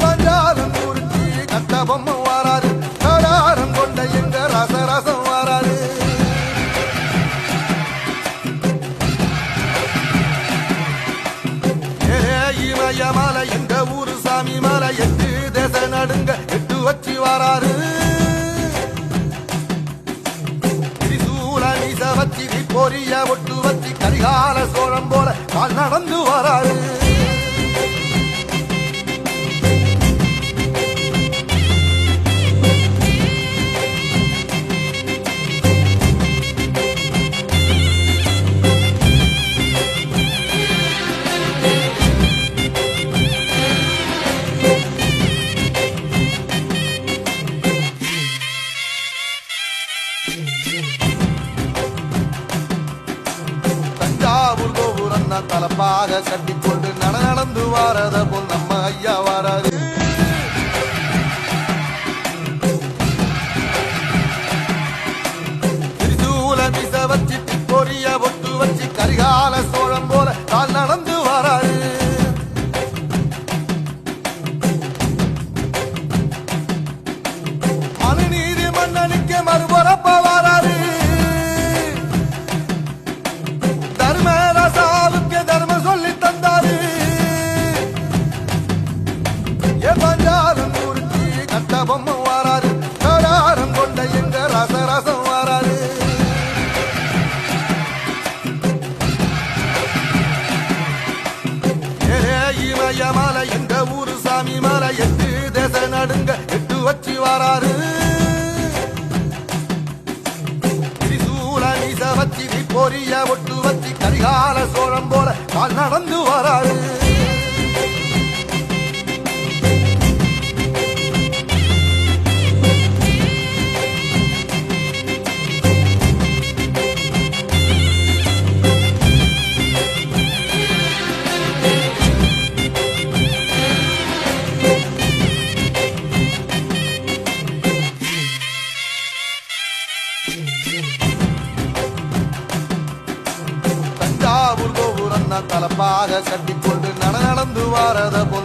பஞ்சாலம் குறிச்சி கட்ட பொம்மை வாராரு கடாரம் கொண்ட எங்க ரசரசம் வாராரு இமயமலை எங்க ஊரு சாமி மலை 8 தேச நடுங்க 8 வச்சு வாராரு திரிசூல மீச வச்சி பொரிய ஒட்டு வச்சி கரிகால சோழம் போல கால் நடந்து வராரு தஞ்சாவூர் கோபுரம் தான் தலப்பாக கட்டிக்கொண்டு நடந்து வாரத போல் நம்ம ஐயா வாராரு திரிசூல மிச வச்சு பொரிய ஒட்டு வச்சு கரிகால சோழம் போல கால் நடந்து வாராரு மனுநீதி மன்னனுக்கு மறுபுறப்ப வாராரு தர்மராசாவுக்கு தர்மம் சொல்லி தந்தாரு பஞ்சாலம் குறிச்சி கட்ட பொம்மை வாராரு கடாரம் கொண்ட எங்க ரசரசம் வாராரு இமயமலை எங்க ஊரு சாமி மலை 8 தேச நடுங்க 8 வச்சு வாராரு திரிசூல மீச வச்சி பொரிய ஒட்டு வச்சி கரிகால சோழம் போல கால் நடந்து வராரு தஞ்சாவூர் கோபுரம் தான் தலப்பாக கட்டிக்கொண்டு நடந்து வாரத போல்